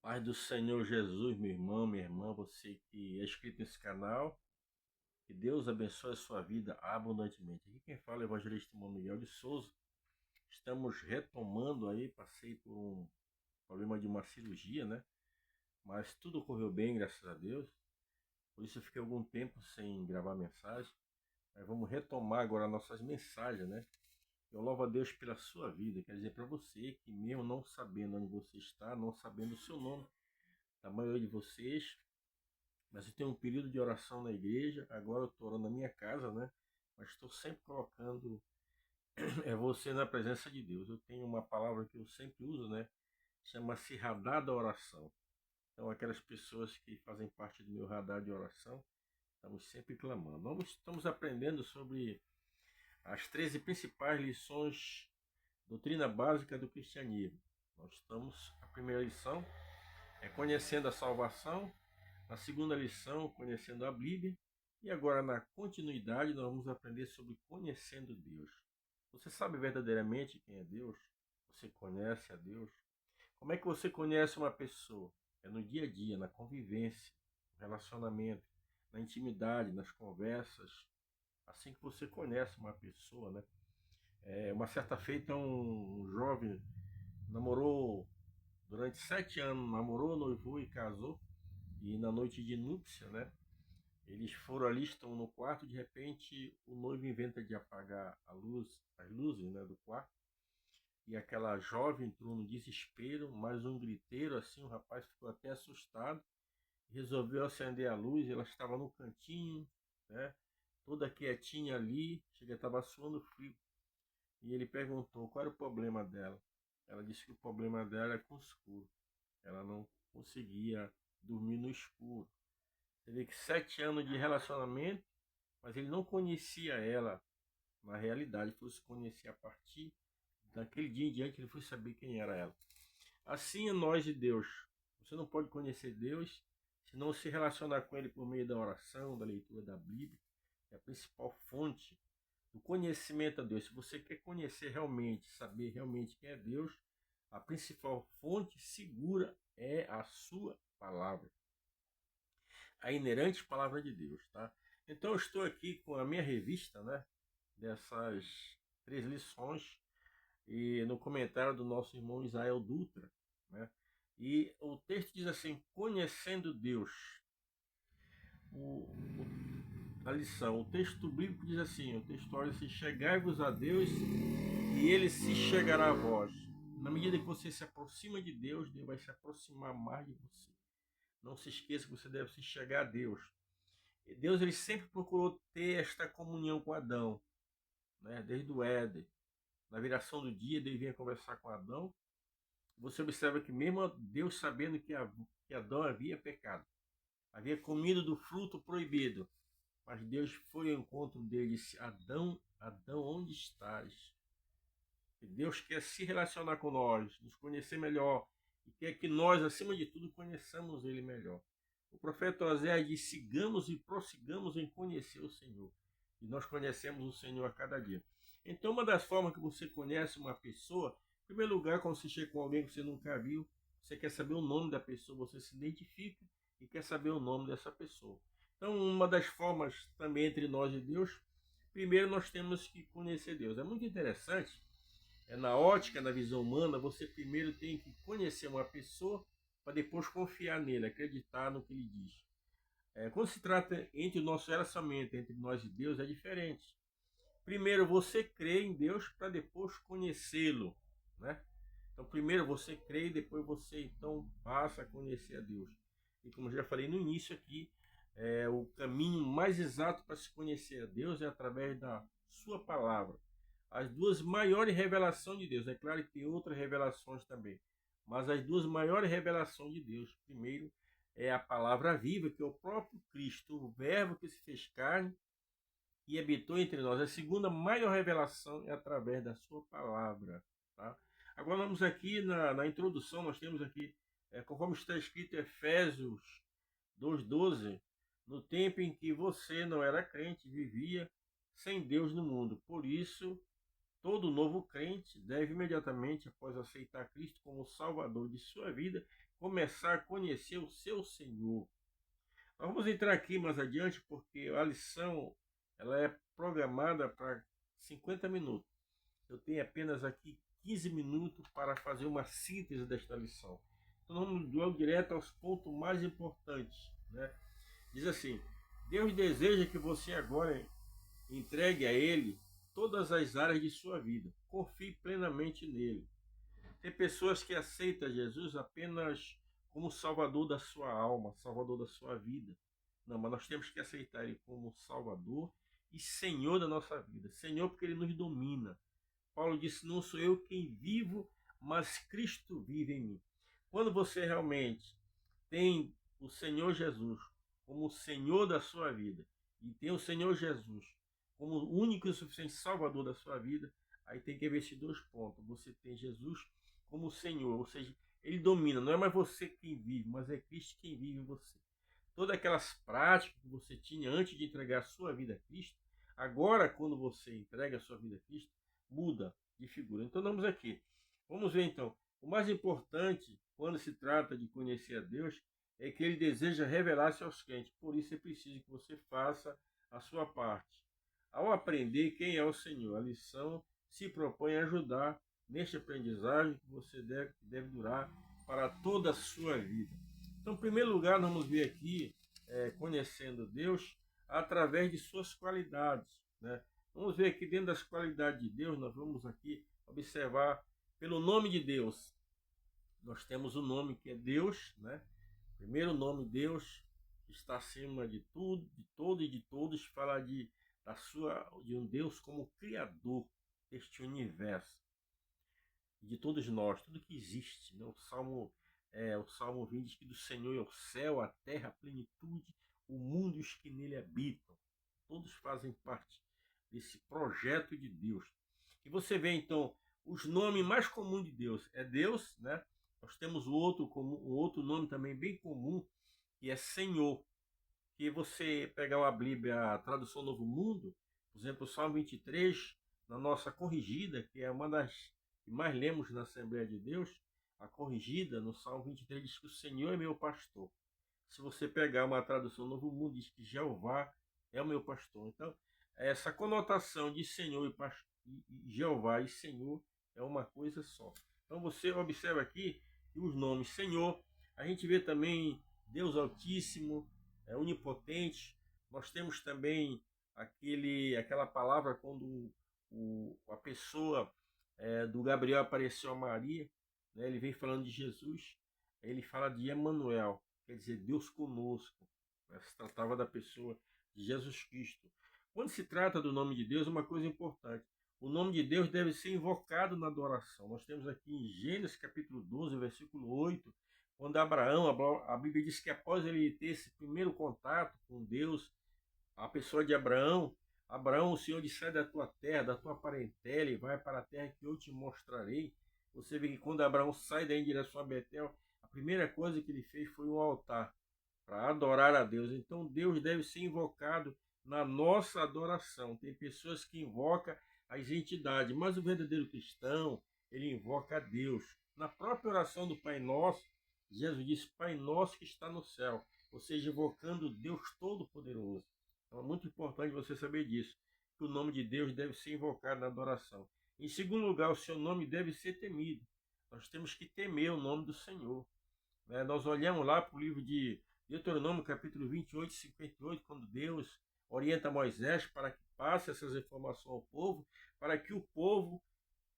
Paz do Senhor Jesus, meu irmão, minha irmã, você que é inscrito nesse canal, que Deus abençoe a sua vida abundantemente. Aqui quem fala é o evangelista Miguel de Souza. Estamos retomando aí, passei por um problema de uma cirurgia, né? Mas tudo correu bem, graças a Deus. Por isso eu fiquei algum tempo sem gravar mensagem. Mas vamos retomar agora nossas mensagens, né? Eu louvo a Deus pela sua vida. Quer dizer, para você que mesmo não sabendo onde você está, não sabendo o seu nome, a maioria de vocês. Mas eu tenho um período de oração na igreja, agora eu estou orando na minha casa, né? Mas estou sempre colocando você na presença de Deus. Eu tenho uma palavra que eu sempre uso, né? Chama-se radar da oração. Então, aquelas pessoas que fazem parte do meu radar de oração, estamos sempre clamando. Nós estamos aprendendo sobre as 13 principais lições, doutrina básica do cristianismo. A primeira lição é conhecendo a salvação. Na segunda lição, conhecendo a Bíblia. E agora, na continuidade, nós vamos aprender sobre conhecendo Deus. Você sabe verdadeiramente quem é Deus? Você conhece a Deus? Como é que você conhece uma pessoa? É no dia a dia, na convivência, no relacionamento, na intimidade, nas conversas. Assim que você conhece uma pessoa, né? Uma certa feita, um jovem namorou durante 7 anos, namorou, noivou e casou. E na noite de núpcia, né? Eles foram ali, estão no quarto, de repente o noivo inventa de apagar as luzes, né, do quarto. E aquela jovem entrou no desespero, mais um griteiro assim, o rapaz ficou até assustado, resolveu acender a luz, ela estava no cantinho, né, toda quietinha ali, chega, estava suando frio. E ele perguntou qual era o problema dela. Ela disse que o problema dela é com o escuro. Ela não conseguia dormir no escuro. Você vê que 7 anos de relacionamento, mas ele não conhecia ela na realidade, ele foi se conhecer a partir daquele dia em diante, ele foi saber quem era ela. Assim é nós de Deus. Você não pode conhecer Deus se não se relacionar com Ele por meio da oração, da leitura da Bíblia, que é a principal fonte do conhecimento a Deus. Se você quer conhecer realmente, saber realmente quem é Deus, a principal fonte segura é a sua palavra, a inerente palavra de Deus, tá? Então eu estou aqui com a minha revista, né, dessas 3 lições, e no comentário do nosso irmão Israel Dutra, né? E o texto diz assim: conhecendo Deus. A lição, o texto bíblico diz assim: o texto olha assim: chegai-vos a Deus e ele se chegará a vós. Na medida que você se aproxima de Deus, Deus vai se aproximar mais de você. Não se esqueça que você deve se chegar a Deus. Deus ele sempre procurou ter esta comunhão com Adão, né? Desde o Éden. Na viração do dia, Deus vinha conversar com Adão. Você observa que mesmo Deus sabendo que Adão havia pecado, havia comido do fruto proibido, mas Deus foi ao encontro dele e disse: Adão, Adão, onde estás? E Deus quer se relacionar com nós, nos conhecer melhor, e quer que nós, acima de tudo, conheçamos Ele melhor. O profeta Oséias diz: sigamos e prossigamos em conhecer o Senhor. E nós conhecemos o Senhor a cada dia. Então, uma das formas que você conhece uma pessoa, em primeiro lugar, quando você chega com alguém que você nunca viu, você quer saber o nome da pessoa, você se identifica e quer saber o nome dessa pessoa. Então, uma das formas também entre nós e Deus, primeiro nós temos que conhecer Deus. É muito interessante, na ótica, na visão humana, você primeiro tem que conhecer uma pessoa para depois confiar nele, acreditar no que ele diz. Quando se trata entre o nosso relacionamento, entre nós e Deus, é diferente. Primeiro você crê em Deus para depois conhecê-lo, né? Então primeiro você crê e depois você então passa a conhecer a Deus. E como eu já falei no início aqui, o caminho mais exato para se conhecer a Deus é através da sua palavra. As duas maiores revelações de Deus, é claro que tem outras revelações também, mas as duas maiores revelações de Deus, primeiro é a palavra viva, que é o próprio Cristo, o verbo que se fez carne e habitou entre nós. A segunda maior revelação é através da sua palavra, tá? Agora vamos aqui na introdução, nós temos aqui, conforme está escrito em Efésios 2:12, no tempo em que você não era crente, vivia sem Deus no mundo. Por isso, Todo novo crente deve imediatamente, após aceitar Cristo como Salvador de sua vida, começar a conhecer o seu Senhor. Nós vamos entrar aqui mais adiante porque a lição ela é programada para 50 minutos. Eu tenho apenas aqui 15 minutos para fazer uma síntese desta lição. Então vamos logo direto aos pontos mais importantes, né? Diz assim: Deus deseja que você agora entregue a Ele todas as áreas de sua vida. Confie plenamente nele. Tem pessoas que aceitam Jesus apenas como Salvador da sua alma, Salvador da sua vida. Não, mas nós temos que aceitar Ele como Salvador e Senhor da nossa vida. Senhor, porque Ele nos domina. Paulo disse: Não sou eu quem vivo, mas Cristo vive em mim. Quando você realmente tem o Senhor Jesus como o Senhor da sua vida e tem o Senhor Jesus como o único e suficiente Salvador da sua vida, aí tem que haver esses dois pontos. Você tem Jesus como o Senhor, ou seja, Ele domina. Não é mais você quem vive, mas é Cristo quem vive em você. Todas aquelas práticas que você tinha antes de entregar a sua vida a Cristo, agora quando você entrega a sua vida a Cristo, muda de figura. Então vamos aqui. Vamos ver então. O mais importante quando se trata de conhecer a Deus é que Ele deseja revelar-se aos crentes. Por isso é preciso que você faça a sua parte. Ao aprender quem é o Senhor, a lição se propõe a ajudar neste aprendizagem que você deve durar para toda a sua vida. Então, em primeiro lugar, nós vamos ver aqui, conhecendo Deus através de suas qualidades, né? Vamos ver aqui dentro das qualidades de Deus, nós vamos aqui observar pelo nome de Deus. Nós temos o nome que é Deus, né? Primeiro nome Deus, que está acima de tudo, de todo e de todos, fala de um Deus como Criador deste universo, de todos nós, tudo que existe, né? O Salmo 20 diz que do Senhor é o céu, a terra, a plenitude, o mundo e os que nele habitam. Todos fazem parte desse projeto de Deus. E você vê então os nomes mais comuns de Deus é Deus, né? Nós temos um outro nome também bem comum, que é Senhor. Que você pegar uma Bíblia, a tradução Novo Mundo, por exemplo, o Salmo 23, na nossa corrigida, que é uma das que mais lemos na Assembleia de Deus, a corrigida no Salmo 23 diz que o Senhor é meu pastor. Se você pegar uma tradução Novo Mundo, diz que Jeová é o meu pastor. Então, essa conotação de Senhor e Jeová e Senhor é uma coisa só. Então, você observa aqui que os nomes Senhor, a gente vê também Deus Altíssimo, onipotente. Nós temos também aquela palavra quando a pessoa do Gabriel apareceu a Maria, né, ele vem falando de Jesus, ele fala de Emanuel, quer dizer, Deus conosco. Se tratava da pessoa de Jesus Cristo. Quando se trata do nome de Deus, uma coisa importante. O nome de Deus deve ser invocado na adoração. Nós temos aqui em Gênesis capítulo 12, versículo 8, quando Abraão, a Bíblia diz que após ele ter esse primeiro contato com Deus, a pessoa de Abraão, o Senhor disse: sai da tua terra, da tua parentela e vai para a terra que eu te mostrarei. Você vê que quando Abraão sai daí em direção a Betel, a primeira coisa que ele fez foi um altar para adorar a Deus. Então Deus deve ser invocado na nossa adoração. Tem pessoas que invocam as entidades, mas o verdadeiro cristão, ele invoca a Deus. Na própria oração do Pai Nosso, Jesus disse: Pai Nosso que está no céu, ou seja, invocando Deus Todo-Poderoso. Então é muito importante você saber disso, que o nome de Deus deve ser invocado na adoração. Em segundo lugar, o seu nome deve ser temido. Nós temos que temer o nome do Senhor. Nós olhamos lá para o livro de Deuteronômio, capítulo 28, 58, quando Deus orienta Moisés para que passe essas informações ao povo, para que o povo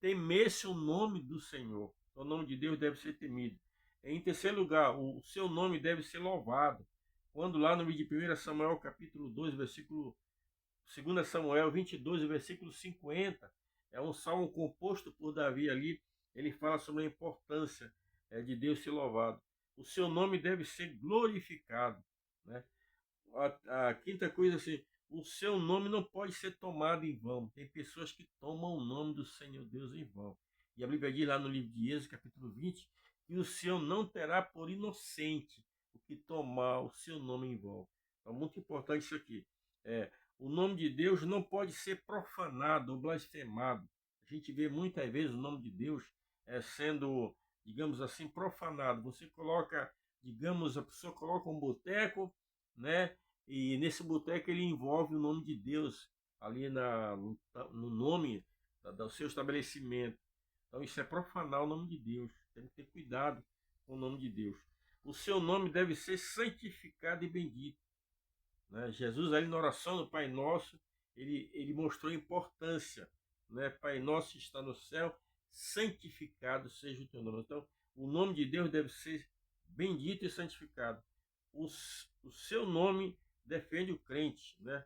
temesse o nome do Senhor. O nome de Deus deve ser temido. Em terceiro lugar, o seu nome deve ser louvado. Quando lá no livro de 1 Samuel, capítulo 2, versículo 2 Samuel 22, versículo 50, é um salmo composto por Davi ali, ele fala sobre a importância de Deus ser louvado. O seu nome deve ser glorificado, né? A quinta coisa assim, o seu nome não pode ser tomado em vão. Tem pessoas que tomam o nome do Senhor Deus em vão. E a Bíblia diz lá no livro de Êxodo, capítulo 20, que o Senhor não terá por inocente o que tomar o seu nome em vão. É muito importante isso aqui. O nome de Deus não pode ser profanado ou blasfemado. A gente vê muitas vezes o nome de Deus sendo, digamos assim, profanado. Você coloca, digamos, a pessoa coloca um boteco, né? E nesse boteco ele envolve o nome de Deus ali no nome do seu estabelecimento. Então isso é profanar o nome de Deus. Tem que ter cuidado com o nome de Deus. O seu nome deve ser santificado e bendito, né? Jesus, ali na oração do Pai Nosso, ele mostrou a importância, né? Pai Nosso que está no céu, santificado seja o teu nome. Então, o nome de Deus deve ser bendito e santificado. O seu nome defende o crente, né?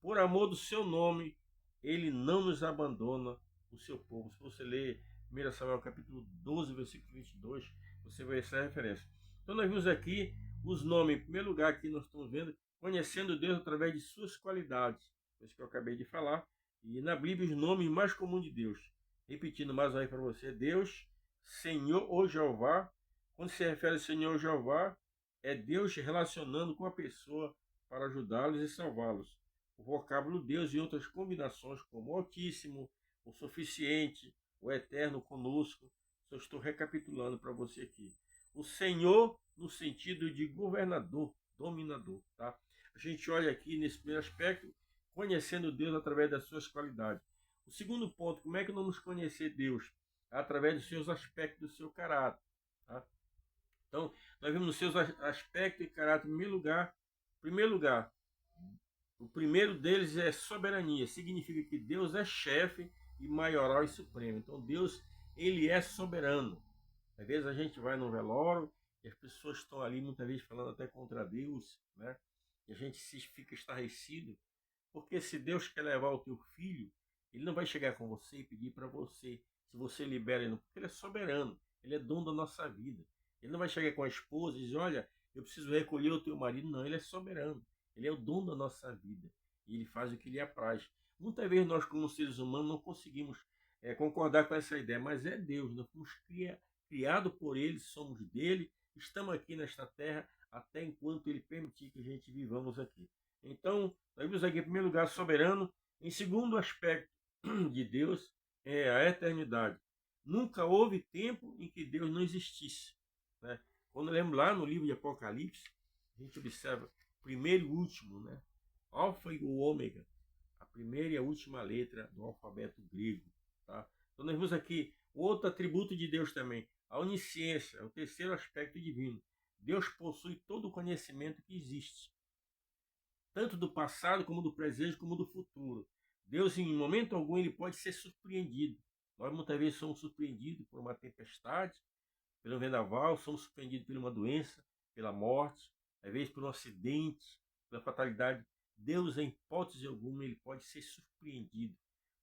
Por amor do seu nome, ele não nos abandona, o seu povo. Se você ler 1 Samuel capítulo 12, versículo 22, você vai ver essa referência. Então nós vimos aqui os nomes. Em primeiro lugar, aqui nós estamos vendo, conhecendo Deus através de suas qualidades. Isso que eu acabei de falar. E na Bíblia, os nomes mais comuns de Deus. Repetindo mais aí para você, Deus, Senhor ou Jeová. Quando se refere a Senhor ou Jeová, é Deus relacionando com a pessoa para ajudá-los e salvá-los. O vocábulo Deus e outras combinações como Altíssimo, o Suficiente, o Eterno conosco. Só estou recapitulando para você aqui. O Senhor no sentido de governador, dominador, tá? A gente olha aqui nesse primeiro aspecto, conhecendo Deus através das suas qualidades. O segundo ponto, como é que nós vamos conhecer Deus? Através dos seus aspectos, do seu caráter, tá? Então, nós vemos os seus aspectos e caráter em primeiro lugar, o primeiro deles é soberania, significa que Deus é chefe e maioral e supremo. Então Deus, ele é soberano. Às vezes a gente vai no velório e as pessoas estão ali muitas vezes falando até contra Deus, né? E a gente fica estarrecido, porque se Deus quer levar o teu filho, ele não vai chegar com você e pedir para você, se você libera ele, porque ele é soberano, ele é dono da nossa vida. Ele não vai chegar com a esposa e dizer, olha, eu preciso recolher o teu marido. Não, ele é soberano. Ele é o dono da nossa vida. E ele faz o que lhe apraz. Muitas vezes nós, como seres humanos, não conseguimos concordar com essa ideia, mas é Deus. Nós fomos criados por ele, somos dele, estamos aqui nesta terra até enquanto ele permitir que a gente vivamos aqui. Então, nós vimos aqui, em primeiro lugar, soberano. Em segundo aspecto de Deus, é a eternidade. Nunca houve tempo em que Deus não existisse, né? Quando lemos lá no livro de Apocalipse, a gente observa primeiro e último, né? Alfa e o ômega, a primeira e a última letra do alfabeto grego, tá? Então nós vemos aqui outro atributo de Deus também, a onisciência, o terceiro aspecto divino. Deus possui todo o conhecimento que existe, tanto do passado como do presente como do futuro. Deus, em momento algum, ele pode ser surpreendido. Nós muitas vezes somos surpreendidos por uma tempestade, pelo vendaval, somos surpreendidos por uma doença, pela morte, às vezes por um acidente, pela fatalidade. Deus, em hipótese alguma, ele pode ser surpreendido,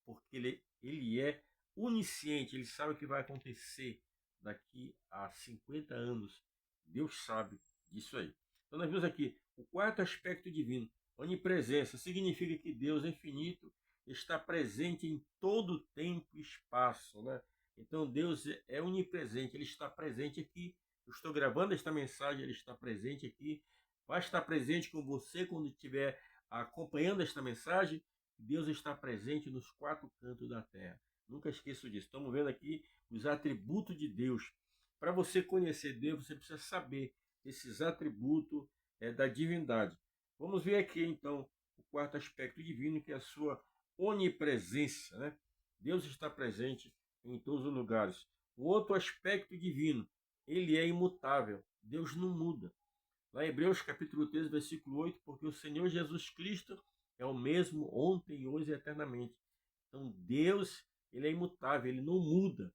porque ele é onisciente, ele sabe o que vai acontecer daqui a 50 anos. Deus sabe disso aí. Então nós vimos aqui o quarto aspecto divino, onipresença, significa que Deus é infinito, está presente em todo tempo e espaço, né? Então Deus é onipresente, ele está presente aqui. Eu estou gravando esta mensagem, ele está presente aqui. Vai estar presente com você quando estiver acompanhando esta mensagem. Deus está presente nos quatro cantos da terra. Nunca esqueça disso. Estamos vendo aqui os atributos de Deus. Para você conhecer Deus, você precisa saber esses atributos da divindade. Vamos ver aqui então o quarto aspecto divino, que é a sua onipresença, né? Deus está presente em todos os lugares. O outro aspecto divino, ele é imutável. Deus não muda. Lá em Hebreus capítulo 13, versículo 8, porque o Senhor Jesus Cristo é o mesmo ontem, hoje e eternamente. Então Deus, ele é imutável, ele não muda.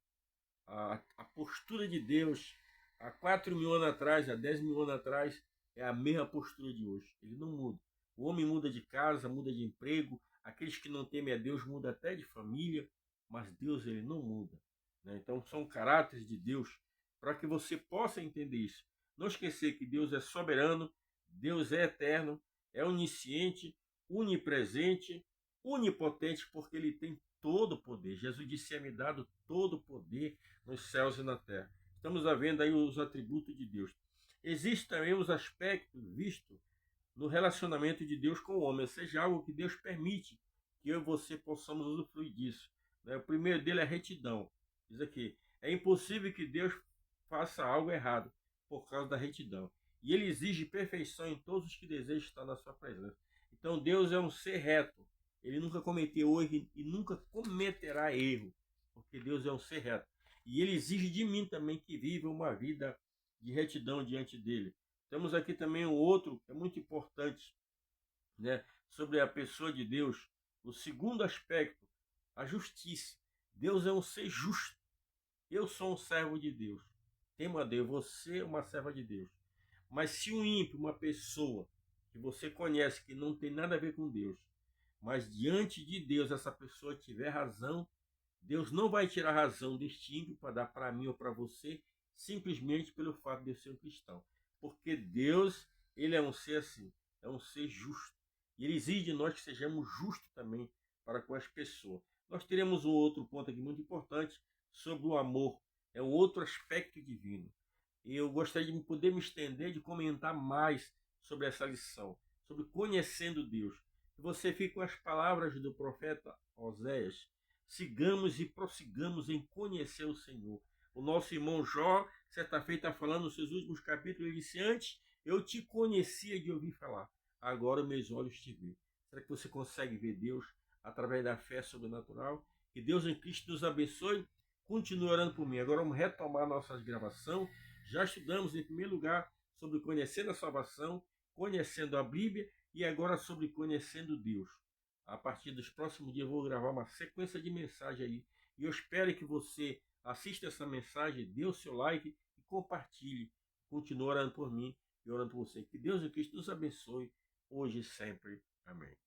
A postura de Deus há 4.000 anos atrás, há 10.000 anos atrás, é a mesma postura de hoje. Ele não muda. O homem muda de casa, muda de emprego. Aqueles que não temem a Deus mudam até de família, mas Deus, ele não muda, né? Então são caráteres de Deus para que você possa entender isso. Não esquecer que Deus é soberano, Deus é eterno, é onisciente, onipresente, onipotente, porque ele tem todo o poder. Jesus disse: é-me dado todo o poder nos céus e na terra. Estamos vendo aí os atributos de Deus. Existem também os aspectos vistos no relacionamento de Deus com o homem, ou seja, algo que Deus permite que eu e você possamos usufruir disso. Né? O primeiro dele é retidão. Diz aqui, é impossível que Deus faça algo errado por causa da retidão. E ele exige perfeição em todos os que desejam estar na sua presença. Então Deus é um ser reto. Ele nunca cometeu erro e nunca cometerá erro, porque Deus é um ser reto. E ele exige de mim também que viva uma vida de retidão diante dele. Temos aqui também um outro que é muito importante, né, sobre a pessoa de Deus. O segundo aspecto, a justiça. Deus é um ser justo. Eu sou um servo de Deus. Temo a Deus, você é uma serva de Deus. Mas se um ímpio, uma pessoa que você conhece que não tem nada a ver com Deus, mas diante de Deus essa pessoa tiver razão, Deus não vai tirar a razão deste ímpio para dar para mim ou para você, simplesmente pelo fato de eu ser um cristão. Porque Deus, ele é um ser assim, é um ser justo. E ele exige de nós que sejamos justos também para com as pessoas. Nós teremos um outro ponto aqui muito importante sobre o amor. É um outro aspecto divino. E eu gostaria de poder me estender, de comentar mais sobre essa lição, sobre conhecendo Deus. Que você fique com as palavras do profeta Oséias. Sigamos e prossigamos em conhecer o Senhor. O nosso irmão Jó, certa feita, está falando nos seus últimos capítulos, ele disse: Antes eu te conhecia de ouvir falar, agora meus olhos te veem. Será que você consegue ver Deus através da fé sobrenatural? Que Deus em Cristo nos abençoe. Continue orando por mim. Agora vamos retomar nossas gravações. Já estudamos, em primeiro lugar, sobre conhecendo a salvação, conhecendo a Bíblia e agora sobre conhecendo Deus. A partir dos próximos dias eu vou gravar uma sequência de mensagem aí. E eu espero que você assista essa mensagem, dê o seu like e compartilhe. Continue orando por mim e orando por você. Que Deus e Cristo nos abençoe hoje e sempre. Amém.